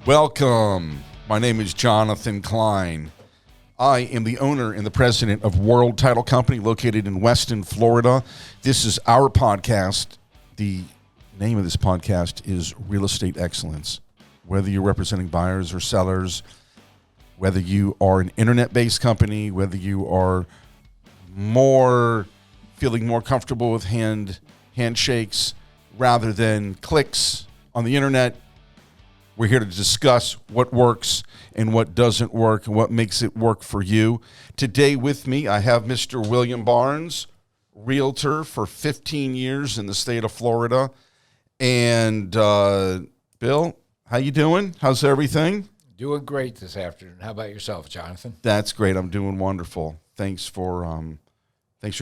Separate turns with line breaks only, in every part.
Welcome. My name is Jonathan Klein. I am the owner and the president of World Title Company located in Weston, Florida. This is our podcast. The name of this podcast is Real Estate Excellence. Whether you're representing buyers or sellers, whether you are an internet-based company, whether you are feeling more comfortable with handshakes rather than clicks on the internet, we're here to discuss what works and what doesn't work and what makes it work for you. Today with me, I have Mr. William Barnes, realtor for 15 years in the state of Florida. And Bill, how you doing? How's everything?
Doing great this afternoon. How about yourself, Jonathan?
That's great. I'm doing wonderful. Thanks for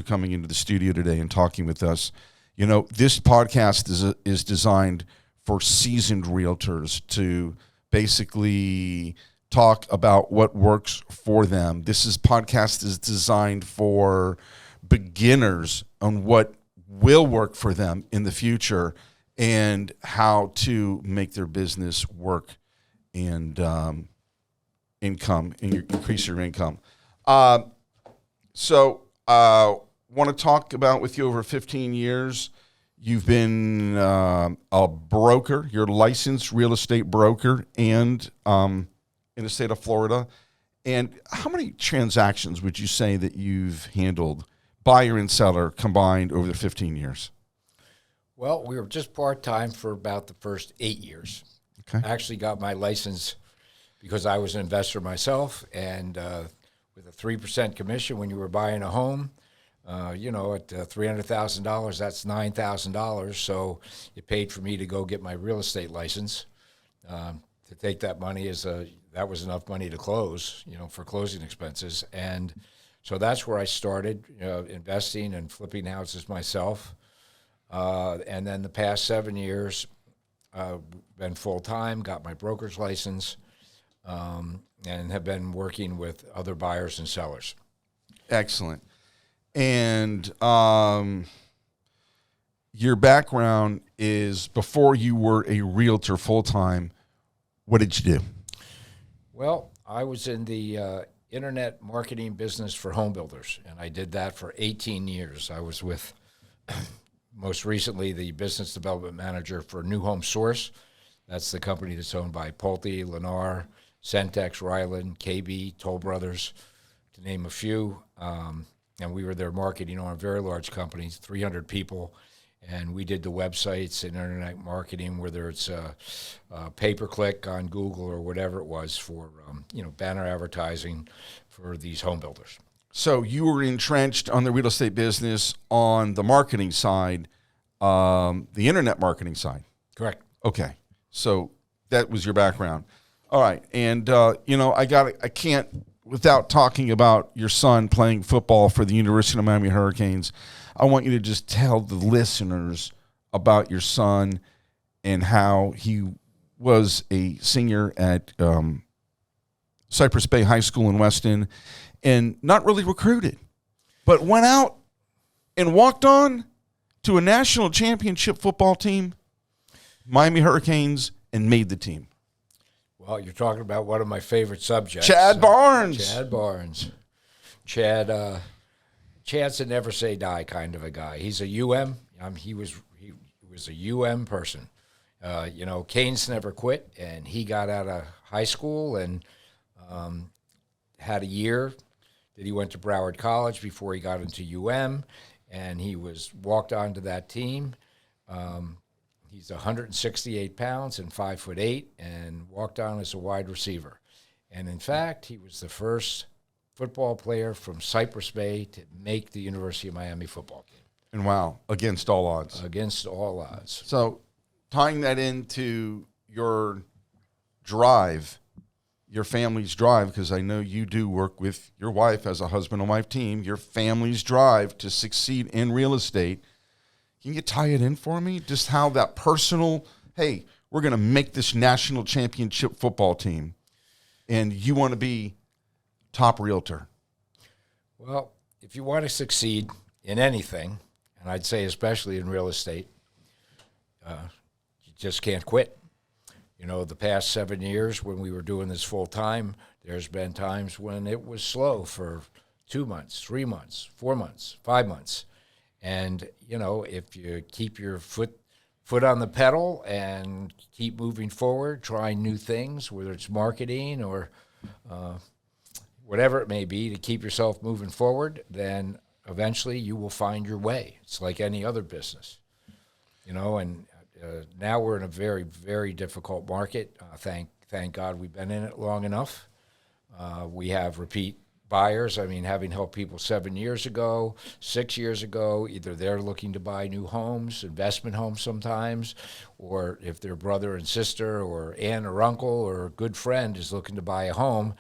coming into the studio today and talking with us. You know, this podcast is designed for seasoned realtors to basically talk about what works for them. This podcast is designed for beginners on what will work for them in the future and how to make their business work and increase your income. So want to talk about with you over 15 years. You've been a broker. You're a licensed real estate broker and in the state of Florida. And how many transactions would you say that you've handled, buyer and seller combined, over the 15 years?
Well, we were just part-time for about the first 8 years.
Okay.
I actually got my license because I was an investor myself, and with a 3% commission when you were buying a home, at $300,000, that's $9,000. So it paid for me to go get my real estate license. To take that money that was enough money to close, for closing expenses. And so that's where I started investing and flipping houses myself. And then the past 7 years, been full-time, got my broker's license, and have been working with other buyers and sellers.
Excellent. And your background is, before you were a realtor full-time, what did you do?
Well, I was in the internet marketing business for home builders, and I did that for 18 years. I was with, most recently, the business development manager for New Home Source. That's the company that's owned by Pulte, Lennar, Centex, Ryland, KB, Toll Brothers, to name a few. And we were their marketing arm, very large companies, 300 people. And we did the websites and internet marketing, whether it's pay-per-click on Google or whatever it was for, banner advertising for these home builders.
So you were entrenched on the real estate business on the marketing side, the internet marketing side.
Correct.
Okay. So that was your background. All right. And, I can't, without talking about your son playing football for the University of Miami Hurricanes, I want you to just tell the listeners about your son and how he was a senior at Cypress Bay High School in Weston and not really recruited, but went out and walked on to a national championship football team, Miami Hurricanes, and made the team.
Well, you're talking about one of my favorite subjects.
Chad Barnes.
Chad Barnes. Chad's a never say die kind of a guy. He's a UM. He was a UM person. Canes never quit, and he got out of high school and had a year that he went to Broward College before he got into UM, and he walked onto that team. He's 168 pounds and 5'8", and walked on as a wide receiver. And in fact, he was the first football player from Cypress Bay to make the University of Miami football team.
And wow, against all odds.
Against all odds.
So tying that into your drive, your family's drive, because I know you do work with your wife as a husband and wife team, your family's drive to succeed in real estate. Can you tie it in for me? Just how that personal, hey, we're going to make this national championship football team, and you want to be top realtor.
Well, if you want to succeed in anything, and I'd say especially in real estate, you just can't quit. You know, the past 7 years when we were doing this full time, there's been times when it was slow for 2 months, 3 months, 4 months, 5 months. And, you know, if you keep your foot on the pedal and keep moving forward, trying new things, whether it's marketing or whatever it may be, to keep yourself moving forward, then eventually you will find your way. It's like any other business, you know, and now we're in a very, very difficult market. Thank God we've been in it long enough. We have repeat buyers. I mean, having helped people 7 years ago, 6 years ago, either they're looking to buy new homes, investment homes sometimes, or if their brother and sister or aunt or uncle or a good friend is looking to buy a home,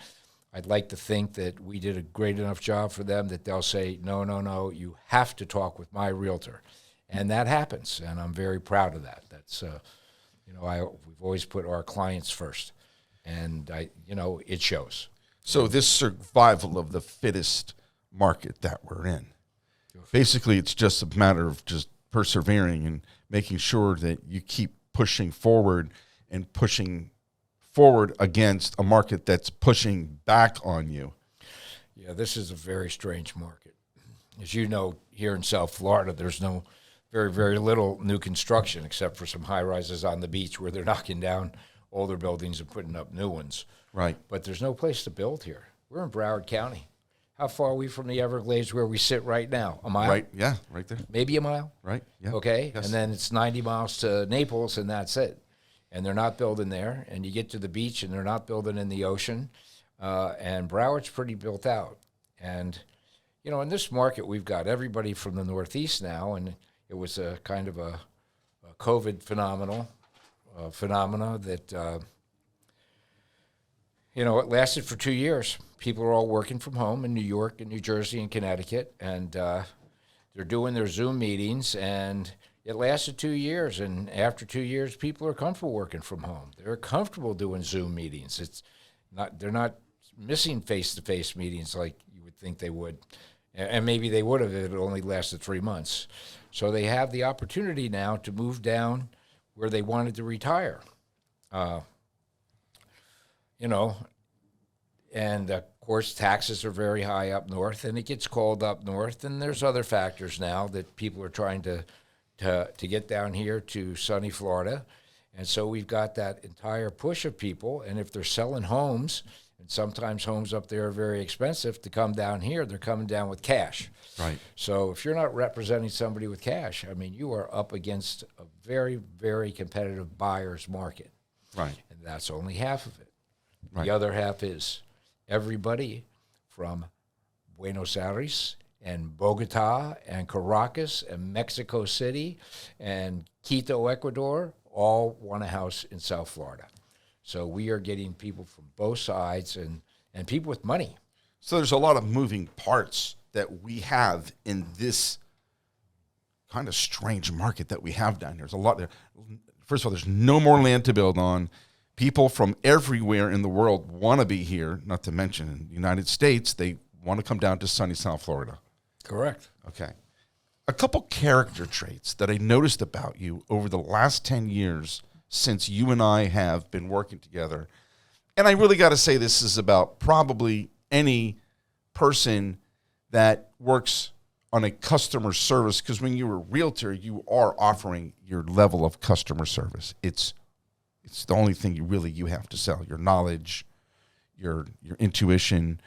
I'd like to think that we did a great enough job for them that they'll say, no, you have to talk with my realtor. And that happens, and I'm very proud of that. That's, we've always put our clients first, and it shows.
So this survival of the fittest market that we're in, basically it's just a matter of just persevering and making sure that you keep pushing forward and pushing forward against a market that's pushing back on you.
Yeah, this is a very strange market. As you know, here in South Florida, there's no very, very little new construction except for some high-rises on the beach where they're knocking down older buildings and putting up new ones.
Right.
But there's no place to build here. We're in Broward County. How far are we from the Everglades where we sit right now? A mile?
Right, yeah, right there.
Maybe a mile?
Right, yeah.
Okay,
Yes.
and then it's 90 miles to Naples, and that's it. And they're not building there. And you get to the beach, and they're not building in the ocean. And Broward's pretty built out. And, you know, in this market, we've got everybody from the Northeast now, and it was a kind of a COVID phenomena that, it lasted for 2 years. People are all working from home in New York and New Jersey and Connecticut, and they're doing their Zoom meetings, and it lasted 2 years. And after 2 years, people are comfortable working from home. They're comfortable doing Zoom meetings. They're not missing face-to-face meetings like you would think they would. And maybe they would have if it only lasted 3 months. So they have the opportunity now to move down where they wanted to retire. And of course, taxes are very high up north, and it gets cold up north. And there's other factors now that people are trying to get down here to sunny Florida. And so we've got that entire push of people. And if they're selling homes, and sometimes homes up there are very expensive, to come down here, they're coming down with cash.
Right.
So if you're not representing somebody with cash, I mean, you are up against a very, very competitive buyer's market.
Right.
And that's only half of it.
Right.
The other half is everybody from Buenos Aires and Bogota and Caracas and Mexico City and Quito, Ecuador, all want a house in South Florida. So we are getting people from both sides and people with money.
So there's a lot of moving parts that we have in this kind of strange market that we have down here. There's a lot there. First of all, there's no more land to build on. People from everywhere in the world want to be here, not to mention in the United States, they want to come down to sunny South Florida.
Correct.
Okay. A couple character traits that I noticed about you over the last 10 years since you and I have been working together. And I really got to say this is about probably any person that works on a customer service, because when you're a realtor, you are offering your level of customer service. It's the only thing you have to sell: your knowledge, your intuition,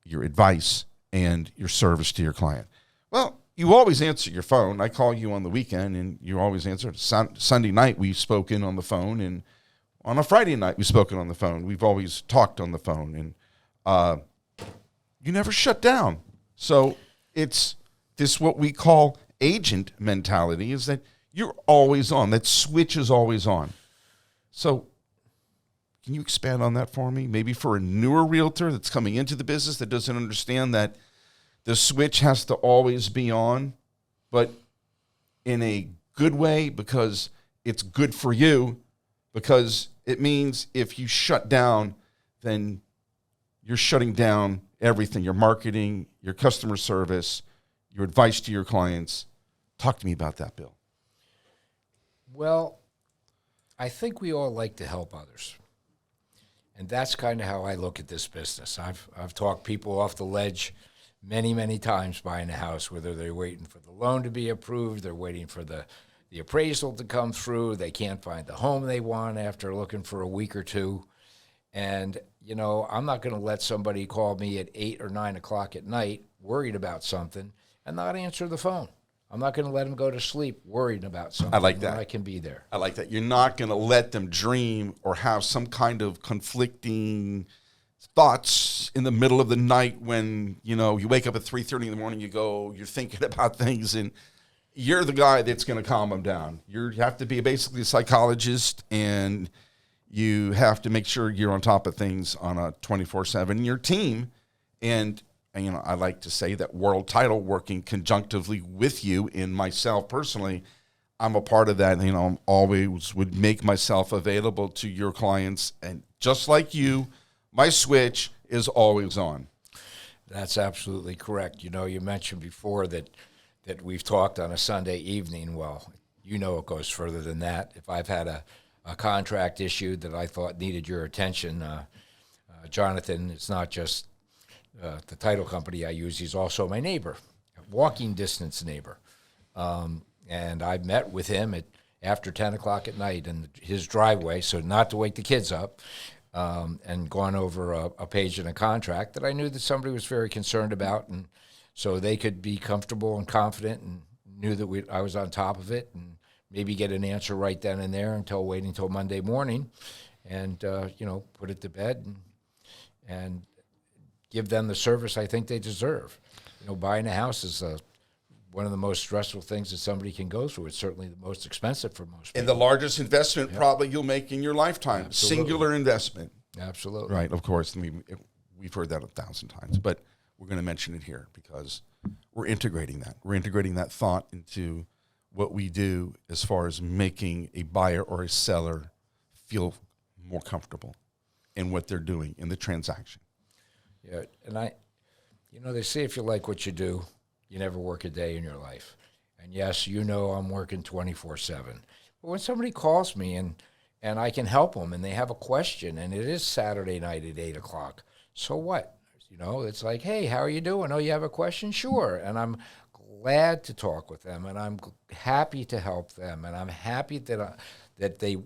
your advice, and your service to your client. Well, you always answer your phone. I call you on the weekend, and you always answer. Sunday night, we've spoken on the phone, and on a Friday night, we've spoken on the phone. We've always talked on the phone, and you never shut down. So it's this what we call agent mentality, is that you're always on. That switch is always on. So can you expand on that for me? Maybe for a newer realtor that's coming into the business that doesn't understand that the switch has to always be on, but in a good way, because it's good for you, because it means if you shut down, then you're shutting down everything: your marketing, your customer service, your advice to your clients. Talk to me about that, Bill.
Well, I think we all like to help others. And that's kind of how I look at this business. I've talked people off the ledge many, many times buying a house, whether they're waiting for the loan to be approved, they're waiting for the appraisal to come through, they can't find the home they want after looking for a week or two. And, you know, I'm not going to let somebody call me at 8 or 9 o'clock at night worried about something and not answer the phone. I'm not going to let them go to sleep worried about something.
I like that.
When I can be there.
I like that. You're not going to let them dream or have some kind of conflicting thoughts in the middle of the night when, you know, you wake up at 3:30 in the morning, you're thinking about things, and you're the guy that's going to calm them down. You have to be basically a psychologist, and you have to make sure you're on top of things on a 24/7. Your team, and you know, I like to say that World Title working conjunctively with you and myself personally, I'm a part of that. You know, I'm always would make myself available to your clients, and just like you, my switch is always on.
That's absolutely correct. You know, you mentioned before that we've talked on a Sunday evening. Well, you know it goes further than that. If I've had a contract issued that I thought needed your attention, Jonathan, it's not just the title company I use. He's also my neighbor, a walking distance neighbor. And I met with him after 10 o'clock at night in his driveway, so not to wake the kids up, and gone over a page in a contract that I knew that somebody was very concerned about, and so they could be comfortable and confident and knew that I was on top of it and maybe get an answer right then and there waiting until Monday morning and, you know, put it to bed and give them the service I think they deserve. You know, buying a house is one of the most stressful things that somebody can go through. It's certainly the most expensive for most people.
And the largest investment probably you'll make in your lifetime.
Absolutely.
Singular investment.
Absolutely.
Right, of course. I mean, we've heard that 1,000 times, but we're going to mention it here because we're integrating that. We're integrating that thought into what we do as far as making a buyer or a seller feel more comfortable in what they're doing in the transaction.
Yeah, and you know, they say if you like what you do, you never work a day in your life. And yes, you know I'm working 24/7. But when somebody calls me and I can help them and they have a question and it is Saturday night at 8 o'clock, so what? You know, it's like, hey, how are you doing? Oh, you have a question? Sure. And I'm glad to talk with them, and I'm happy to help them, and I'm happy that they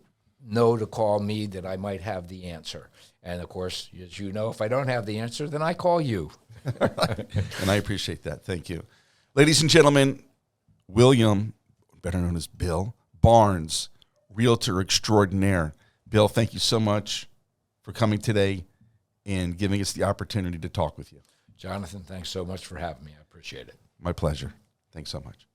know to call me, that I might have the answer. And, of course, as you know, if I don't have the answer, then I call you.
And I appreciate that. Thank you. Ladies and gentlemen, William, better known as Bill Barnes, Realtor Extraordinaire. Bill, thank you so much for coming today and giving us the opportunity to talk with you.
Jonathan, thanks so much for having me. I appreciate it.
My pleasure. Thanks so much.